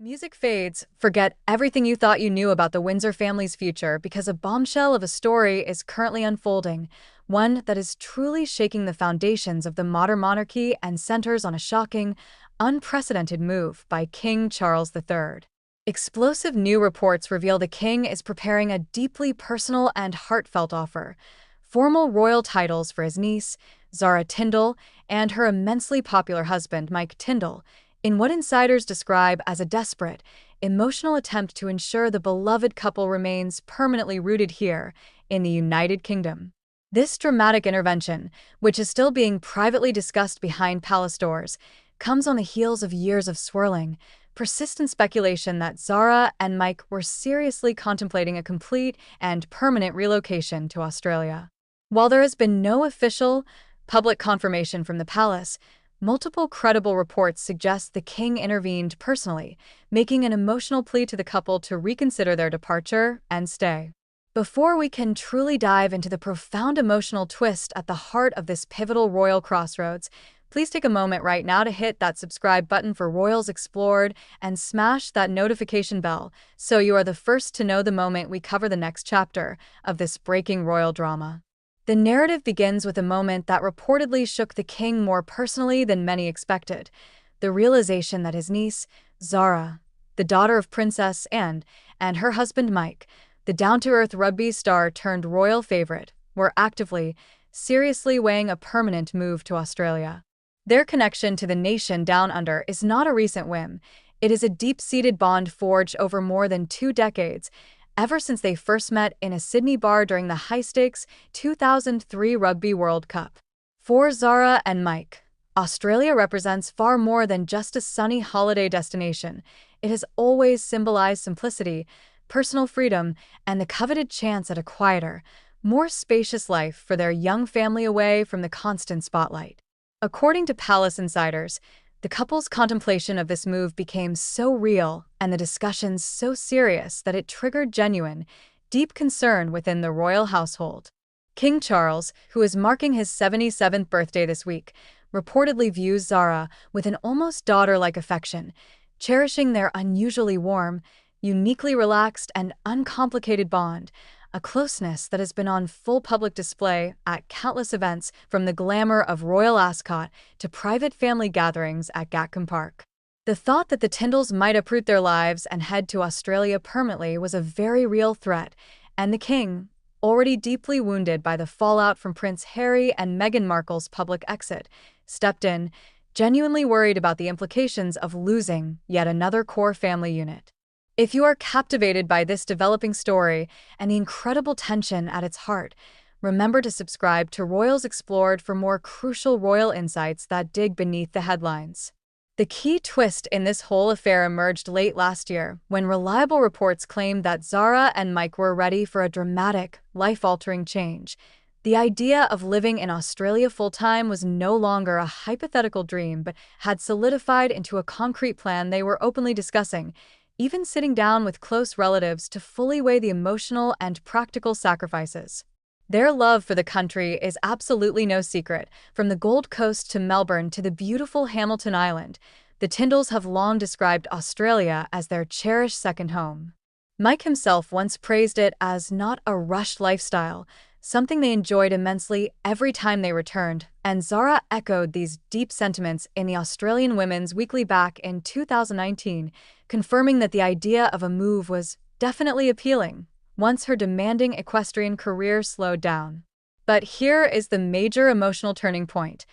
Music fades. Forget everything you thought you knew about the Windsor family's future because a bombshell of a story is currently unfolding, one that is truly shaking the foundations of the modern monarchy and centers on a shocking, unprecedented move by King Charles III. Explosive new reports reveal the king is preparing a deeply personal and heartfelt offer: formal royal titles for his niece, Zara Tindall, and her immensely popular husband, Mike Tindall, in what insiders describe as a desperate, emotional attempt to ensure the beloved couple remains permanently rooted here in the United Kingdom. This dramatic intervention, which is still being privately discussed behind palace doors, comes on the heels of years of swirling, persistent speculation that Zara and Mike were seriously contemplating a complete and permanent relocation to Australia. While there has been no official, public confirmation from the palace, multiple credible reports suggest the king intervened personally, making an emotional plea to the couple to reconsider their departure and stay. Before we can truly dive into the profound emotional twist at the heart of this pivotal royal crossroads, please take a moment right now to hit that subscribe button for Royals Explored and smash that notification bell so you are the first to know the moment we cover the next chapter of this breaking royal drama. The narrative begins with a moment that reportedly shook the king more personally than many expected: the realization that his niece, Zara, the daughter of Princess Anne, and her husband Mike, the down-to-earth rugby star turned royal favorite, were actively, seriously weighing a permanent move to Australia. Their connection to the nation down under is not a recent whim. It is a deep-seated bond forged over more than 2 decades, ever since they first met in a Sydney bar during the high-stakes 2003 Rugby World Cup. For Zara and Mike, Australia represents far more than just a sunny holiday destination. It has always symbolized simplicity, personal freedom, and the coveted chance at a quieter, more spacious life for their young family away from the constant spotlight. According to palace insiders, the couple's contemplation of this move became so real and the discussions so serious that it triggered genuine, deep concern within the royal household. King Charles, who is marking his 77th birthday this week, reportedly views Zara with an almost daughter-like affection, cherishing their unusually warm, uniquely relaxed, and uncomplicated bond, a closeness that has been on full public display at countless events, from the glamour of Royal Ascot to private family gatherings at Gatcombe Park. The thought that the Tindalls might uproot their lives and head to Australia permanently was a very real threat, and the king, already deeply wounded by the fallout from Prince Harry and Meghan Markle's public exit, stepped in, genuinely worried about the implications of losing yet another core family unit. If you are captivated by this developing story and the incredible tension at its heart, remember to subscribe to Royals Explored for more crucial royal insights that dig beneath the headlines. The key twist in this whole affair emerged late last year when reliable reports claimed that Zara and Mike were ready for a dramatic, life-altering change. The idea of living in Australia full-time was no longer a hypothetical dream but had solidified into a concrete plan they were openly discussing, even sitting down with close relatives to fully weigh the emotional and practical sacrifices. Their love for the country is absolutely no secret. From the Gold Coast to Melbourne to the beautiful Hamilton Island, the Tindalls have long described Australia as their cherished second home. Mike himself once praised it as not a rushed lifestyle, something they enjoyed immensely every time they returned, and Zara echoed these deep sentiments in the Australian Women's Weekly back in 2019, confirming that the idea of a move was definitely appealing, once her demanding equestrian career slowed down. But here is the major emotional turning point.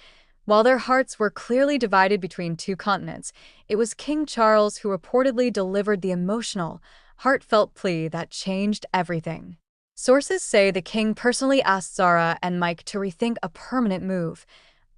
While their hearts were clearly divided between two continents, it was King Charles who reportedly delivered the emotional, heartfelt plea that changed everything. Sources say the king personally asked Zara and Mike to rethink a permanent move,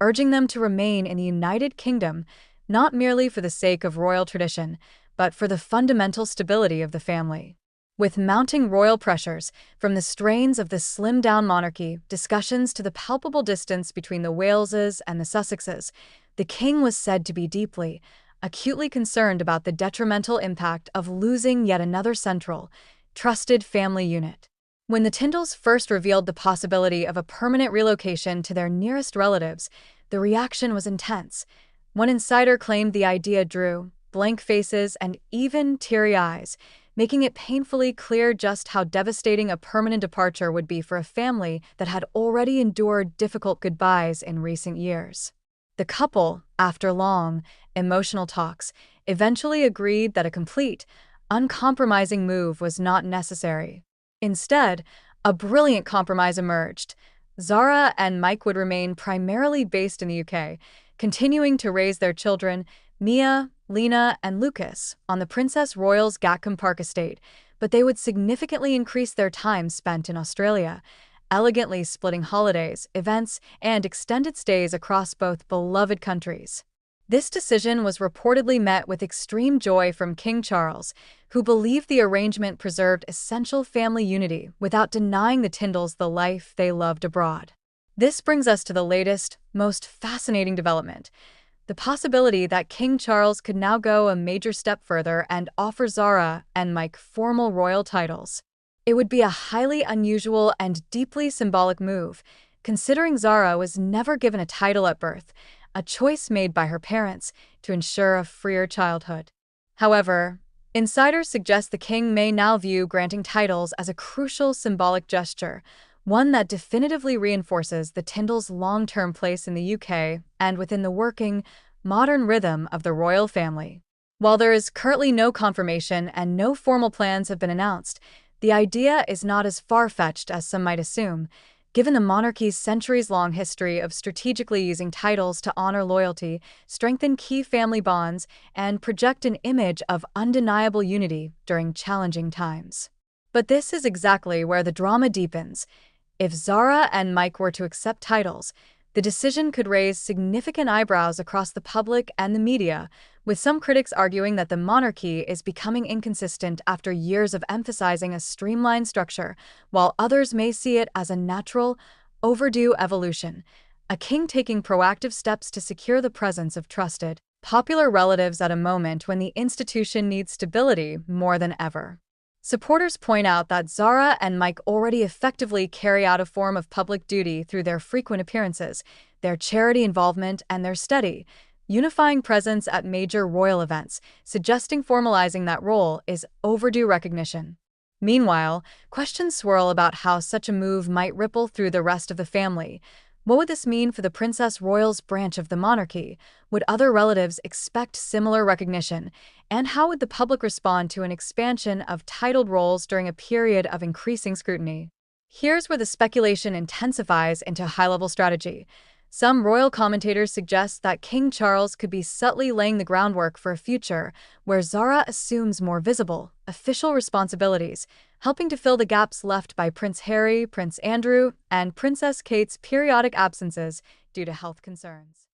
urging them to remain in the United Kingdom, not merely for the sake of royal tradition, but for the fundamental stability of the family. With mounting royal pressures, from the strains of the slimmed-down monarchy discussions to the palpable distance between the Waleses and the Sussexes, the king was said to be deeply, acutely concerned about the detrimental impact of losing yet another central, trusted family unit. When the Tindalls first revealed the possibility of a permanent relocation to their nearest relatives, the reaction was intense. One insider claimed the idea drew, blank faces, and even teary eyes, making it painfully clear just how devastating a permanent departure would be for a family that had already endured difficult goodbyes in recent years. The couple, after long, emotional talks, eventually agreed that a complete, uncompromising move was not necessary. Instead, a brilliant compromise emerged. Zara and Mike would remain primarily based in the UK, continuing to raise their children, Mia, Lena, and Lucas, on the Princess Royal's Gatcombe Park estate, but they would significantly increase their time spent in Australia, elegantly splitting holidays, events, and extended stays across both beloved countries. This decision was reportedly met with extreme joy from King Charles, who believed the arrangement preserved essential family unity without denying the Tindalls the life they loved abroad. This brings us to the latest, most fascinating development: the possibility that King Charles could now go a major step further and offer Zara and Mike formal royal titles. It would be a highly unusual and deeply symbolic move, considering Zara was never given a title at birth, a choice made by her parents to ensure a freer childhood. However, insiders suggest the king may now view granting titles as a crucial symbolic gesture, one that definitively reinforces the Tindalls' long-term place in the UK and within the working, modern rhythm of the royal family. While there is currently no confirmation and no formal plans have been announced, the idea is not as far-fetched as some might assume, given the monarchy's centuries-long history of strategically using titles to honor loyalty, strengthen key family bonds, and project an image of undeniable unity during challenging times. But this is exactly where the drama deepens. If Zara and Mike were to accept titles, the decision could raise significant eyebrows across the public and the media, with some critics arguing that the monarchy is becoming inconsistent after years of emphasizing a streamlined structure, while others may see it as a natural, overdue evolution, a king taking proactive steps to secure the presence of trusted, popular relatives at a moment when the institution needs stability more than ever. Supporters point out that Zara and Mike already effectively carry out a form of public duty through their frequent appearances, their charity involvement, and their steady, unifying presence at major royal events, suggesting formalizing that role is overdue recognition. Meanwhile, questions swirl about how such a move might ripple through the rest of the family. What would this mean for the Princess Royal's branch of the monarchy? Would other relatives expect similar recognition? And how would the public respond to an expansion of titled roles during a period of increasing scrutiny? Here's where the speculation intensifies into high-level strategy. Some royal commentators suggest that King Charles could be subtly laying the groundwork for a future where Zara assumes more visible, official responsibilities, helping to fill the gaps left by Prince Harry, Prince Andrew, and Princess Kate's periodic absences due to health concerns.